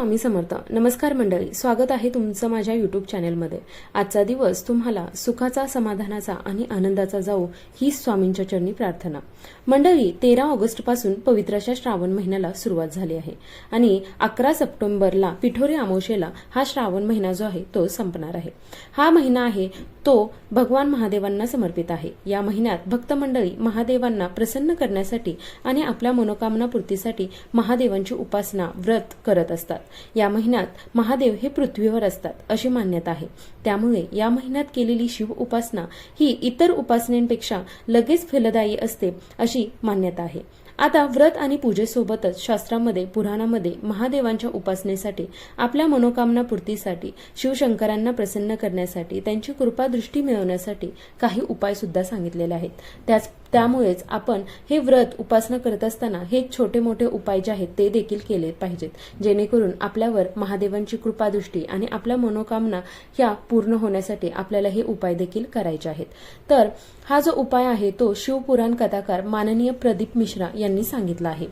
स्वामी समर्थ. नमस्कार मंडळी, स्वागत आहे तुमचं माझ्या यूट्यूब चॅनेलमध्ये. आजचा दिवस तुम्हाला सुखाचा, समाधानाचा आणि आनंदाचा जावो ही स्वामींच्या चरणी प्रार्थना. मंडळी, 13 ऑगस्ट पासून पवित्र अशा श्रावण महिन्याला सुरुवात झाली आहे आणि 11 सप्टेंबरला पिठोरी अमावस्येला हा श्रावण महिना जो आहे तो संपणार आहे. हा महिना आहे तो भगवान महादेवांना समर्पित आहे. या महिन्यात भक्त मंडळी महादेवांना प्रसन्न करण्यासाठी आणि आपल्या मनोकामना पूर्तीसाठी महादेवांची उपासना, व्रत करत असतात. या महिन्यात महादेव हे पृथ्वीवर असतात अशी मान्यता आहे. त्यामुळे या महिन्यात केलेली शिव उपासना ही इतर उपासनेपेक्षा लगेच फलदायी असते अशी मान्यता आहे. आता व्रत आणि पूजेसोबतच शास्त्रामध्ये, पुराणामध्ये महादेवांच्या उपासनेसाठी, आपल्या मनोकामना पूर्तीसाठी, शिवशंकरांना प्रसन्न करण्यासाठी, त्यांची कृपादृष्टी मिळवण्यासाठी काही उपाय सुद्धा सांगितलेले आहेत. त्यामुळेच आपण हे व्रत, उपासना करत असताना हे छोटे मोठे उपाय जे आहेत ते देखील केले पाहिजेत, जेणेकरून आपल्यावर महादेवांची कृपादृष्टी आणि आपल्या मनोकामना ह्या पूर्ण होण्यासाठी आपल्याला हे उपाय देखील करायचे आहेत. तर हा जो उपाय आहे तो शिवपुराण कथाकार माननीय प्रदीप मिश्रा यांनी सांगितला आहे.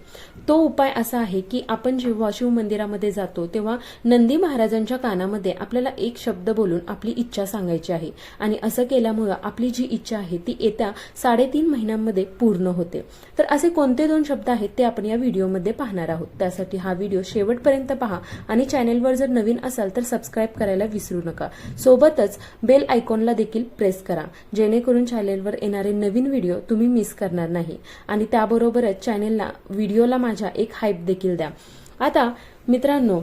तो उपाय असा आहे की आपण जेव्हा शिव मंदिरामध्ये जातो तेव्हा नंदी महाराजांच्या कानामध्ये आपल्याला एक शब्द बोलून आपली इच्छा सांगायची आहे आणि असं केल्यामुळे आपली जी इच्छा आहे ती येत्या 3.5 महिन्यांमध्ये पूर्ण होते. तर असे कोणते 2 शब्द आहेत ते आपण या व्हिडिओमध्ये पाहणार आहोत. त्यासाठी हा व्हिडिओ शेवटपर्यंत पहा आणि चॅनेलवर जर नवीन असाल तर सबस्क्राईब करायला विसरू नका. सोबतच बेल आयकॉनला देखील प्रेस करा, जेणेकरून चॅनेलवर येणारे नवीन व्हिडिओ तुम्ही मिस करणार नाही. आणि त्याबरोबरच व्हिडिओला माझ्या एक हाईप देखील द्या. आता मित्रांनो,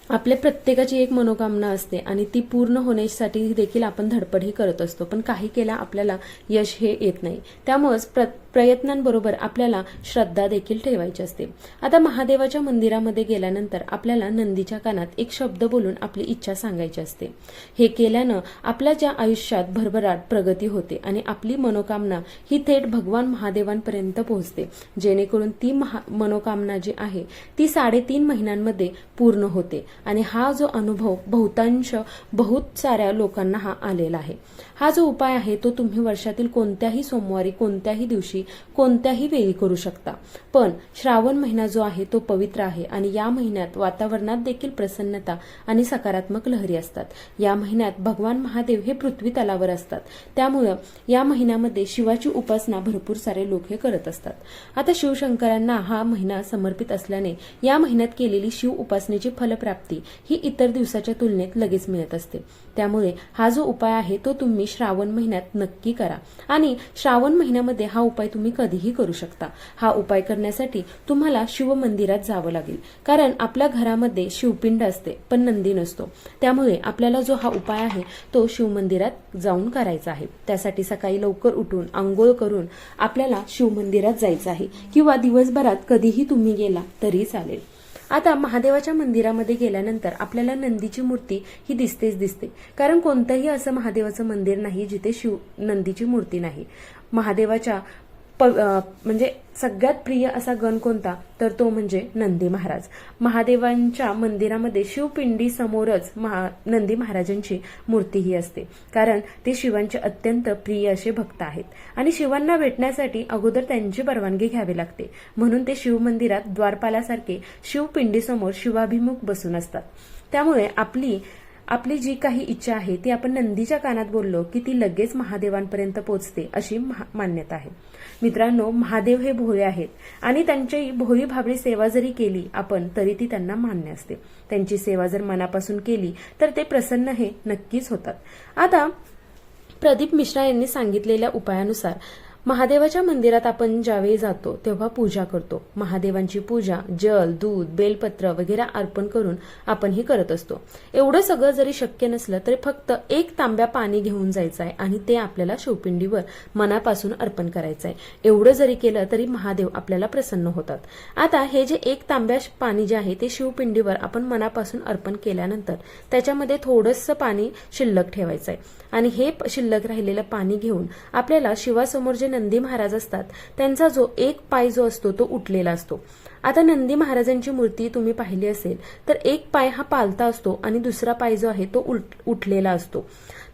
आपल्या प्रत्येकाची एक मनोकामना असते आणि ती पूर्ण होण्यासाठी देखील आपण धडपडही करत असतो, पण काही केला आपल्याला यश हे येत नाही. त्यामुळेच प्रयत्नांबरोबर आपल्याला श्रद्धा देखील ठेवायची असते. आता महादेवाच्या मंदिरामध्ये गेल्यानंतर आपल्याला नंदीच्या कानात एक शब्द बोलून आपली इच्छा सांगायची असते. हे केल्यानं आपल्या ज्या आयुष्यात भरभराट, प्रगती होते आणि आपली मनोकामना ही थेट भगवान महादेवांपर्यंत पोहोचते, जेणेकरून ती मनोकामना जी आहे ती 3.5 महिन्यांमध्ये पूर्ण होते. आणि हा जो अनुभव बहुत साऱ्या लोकांना हा आलेला आहे. हा जो उपाय आहे तो तुम्ही वर्षातील कोणत्याही सोमवारी, कोणत्याही दिवशी, कोणत्याही वेळी करू शकता. पण श्रावण महिना जो आहे तो पवित्र आहे आणि या महिन्यात वातावरणात देखील प्रसन्नता आणि सकारात्मक लहरी असतात. या महिन्यात भगवान महादेव हे पृथ्वी तलावर असतात. त्यामुळे या महिन्यामध्ये शिवाची उपासना भरपूर सारे लोक हे करत असतात. आता शिवशंकरांना हा महिना समर्पित असल्याने या महिन्यात केलेली शिव उपासनेची फलप्राप्ती ही इतर दिवसाच्या तुलनेत लगेच मिळत असते. त्यामुळे हा जो उपाय आहे तो तुम्ही श्रावण महिन्यात नक्की करा आणि श्रावण महिन्यामध्ये हा उपाय तुम्ही कधीही करू शकता. हा उपाय करण्यासाठी तुम्हाला शिव मंदिरात जावं लागेल, कारण आपल्या घरामध्ये शिवपिंड असते पण नंदी नसतो. त्यामुळे आपल्याला जो हा उपाय आहे तो शिव मंदिरात जाऊन करायचा आहे. त्यासाठी सकाळी लवकर उठून आंघोळ करून आपल्याला शिव मंदिरात जायचं आहे, किंवा दिवसभरात कधीही तुम्ही गेला तरी चालेल. आता महादेवाच्या मंदिरामध्ये गेल्यानंतर आपल्याला नंदीची मूर्ती ही दिसते, कारण कोणतंही असं महादेवाचं मंदिर नाही जिथे नंदीची मूर्ती नाही. महादेवाच्या म्हणजे सगळ्यात प्रिय असा गण कोणता, तर तो म्हणजे नंदी महाराज. महादेवांच्या मंदिरामध्ये शिवपिंडी समोरच नंदी महाराजांची मूर्ती ही असते, कारण ते शिवांचे अत्यंत प्रिय असे भक्त आहेत आणि शिवांना भेटण्यासाठी अगोदर त्यांची परवानगी घ्यावी लागते. म्हणून ते शिव मंदिरात द्वारपालासारखे शिवपिंडी समोर शिवाभिमुख बसून असतात. त्यामुळे आपली जी काही इच्छा आहे ती आपण नंदीच्या कानात बोललो की ती लगेच महादेवांपर्यंत पोहोचते अशी मान्यता आहे. मित्रांनो, महादेव हे भोळे आहेत आणि त्यांची भोळी भाबडी सेवा जरी केली आपण तरी ती त्यांना मान्य असते. त्यांची सेवा जर मनापासून केली तर ते प्रसन्न हे नक्कीच होतात. आता प्रदीप मिश्रा यांनी सांगितलेल्या उपायानुसार महादेवाच्या मंदिरात आपण ज्यावेळी जातो तेव्हा पूजा करतो. महादेवांची पूजा जल, दूध, बेलपत्र वगैरे अर्पण करून आपण ही करत असतो. एवढं सगळं जरी शक्य नसलं तरी फक्त 1 तांब्या पाणी घेऊन जायचं आहे आणि ते आपल्याला शिवपिंडीवर मनापासून अर्पण करायचं आहे. एवढं जरी केलं तरी महादेव आपल्याला प्रसन्न होतात. आता हे जे 1 तांब्या पाणी जे आहे ते शिवपिंडीवर आपण मनापासून अर्पण केल्यानंतर त्याच्यामध्ये थोडंसं पाणी शिल्लक ठेवायचं आहे आणि हे शिल्लक राहिलेलं पाणी घेऊन आपल्याला शिवासमोर जे नंदी महाराज असतात त्यांचा जो एक पाय जो असतो तो उठलेला असतो. आता नंदी महाराजांची मूर्ती तुम्ही पाहिली असेल तर एक पाय हा पालता असतो आणि दुसरा पाय जो आहे तो उठलेला असतो.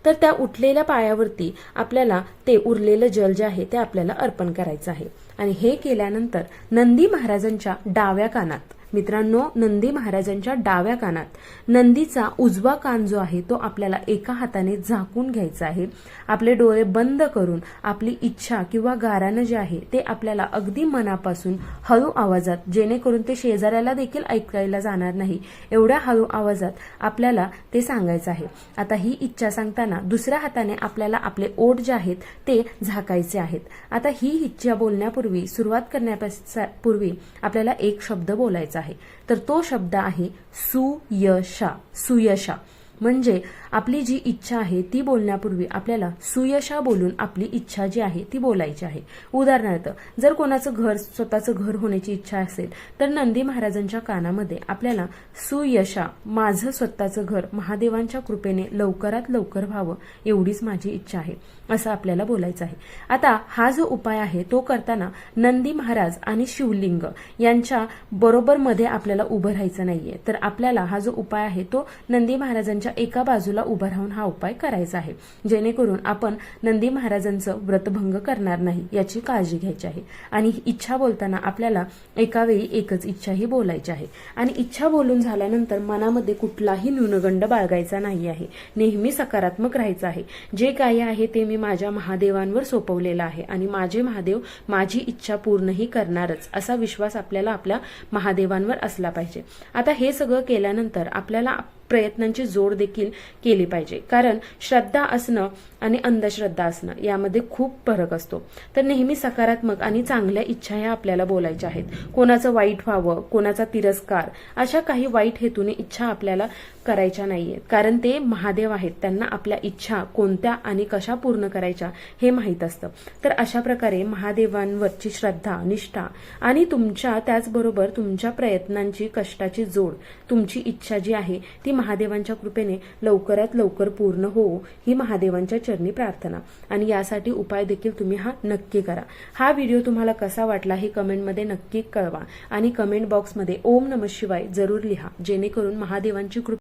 तर त्या उठलेल्या पायावरती आपल्याला ते उरलेलं जल जे आहे ते आपल्याला अर्पण करायचं आहे. आणि हे केल्यानंतर नंदी महाराजांच्या डाव्या कानात मित्रांनो, नंदी महाराजांच्या डाव्या कानात नंदीचा उजवा कान जो आहे तो आपल्याला एका हाताने झाकून घ्यायचा आहे. आपले डोळे बंद करून आपली इच्छा किंवा गारानं जे आहे ते आपल्याला अगदी मनापासून हळू आवाजात, जेणेकरून ते शेजाऱ्याला देखील ऐकायला जाणार नाही, एवढ्या हळू आवाजात आपल्याला ते सांगायचं आहे. आता ही इच्छा सांगताना दुसऱ्या हाताने आपल्याला आपले ओठ जे आहेत ते झाकायचे आहेत. आता ही इच्छा बोलण्यापूर्वी, सुरुवात करण्यापूर्वी आपल्याला एक शब्द बोलायचा आहे. तर तो शब्द आहे सुयशा. सुयशा म्हणजे आपली जी इच्छा आहे ती बोलण्यापूर्वी आपल्याला सुयशा बोलून आपली इच्छा जी आहे ती बोलायची आहे. उदाहरणार्थ, जर कोणाचं घर, स्वतःचं घर होण्याची इच्छा असेल तर नंदी महाराजांच्या कानामध्ये आपल्याला सुयशा, माझं स्वतःचं घर महादेवांच्या कृपेने लवकरात लवकर व्हावं एवढीच माझी इच्छा आहे, असं आपल्याला बोलायचं आहे. आता हा जो उपाय आहे तो करताना नंदी महाराज आणि शिवलिंग यांच्या बरोबर मध्ये आपल्याला उभं राहायचं नाहीये. तर आपल्याला हा जो उपाय आहे तो नंदी महाराजांच्या एका बाजूला उभं राहून हा उपाय करायचा आहे, जेणेकरून आपण नंदी महाराजांचं व्रतभंग करणार नाही याची काळजी घ्यायची आहे. आणि इच्छा बोलताना आपल्याला एका वेळी एकच इच्छा ही बोलायची आहे. आणि इच्छा बोलून झाल्यानंतर मनामध्ये कुठलाही न्यूनगंड बाळगायचा नाही आहे. नेहमी सकारात्मक राहायचं आहे. जे काही आहे ते मी माझ्या महादेवांवर सोपवलेलं आहे आणि माझे महादेव माझी इच्छा पूर्णही करणारच, असा विश्वास आपल्याला आपल्या महादेवांवर असला पाहिजे. आता हे सगळं केल्यानंतर आपल्याला प्रयत्नांची जोड देखील केली पाहिजे, कारण श्रद्धा असणं आणि अंधश्रद्धा असणं यामध्ये खूप फरक असतो. तर नेहमी सकारात्मक आणि चांगल्या इच्छा ह्या आपल्याला बोलायच्या आहेत. कोणाचं वाईट व्हावं, कोणाचा तिरस्कार, अशा काही वाईट हेतूने इच्छा आपल्याला करायच्या नाहीये, कारण ते महादेव आहेत, त्यांना आपल्या इच्छा कोणत्या आणि कशा पूर्ण करायच्या हे माहीत असतं. तर अशा प्रकारे महादेवांवरची श्रद्धा, निष्ठा आणि तुमच्या त्याचबरोबर तुमच्या प्रयत्नांची, कष्टाची जोड, तुमची इच्छा जी आहे ती महादेवांच्या कृपेने लवकरात लवकर पूर्ण होवो ही महादेवांच्या चरणी प्रार्थना. आणि यासाठी उपाय देखील तुम्ही हा नक्की करा. हा व्हिडिओ तुम्हाला कसा वाटला हे कमेंटमध्ये नक्की कळवा आणि कमेंट बॉक्समध्ये ओम नमः शिवाय जरूर लिहा, जेणेकरून महादेवांची कृपा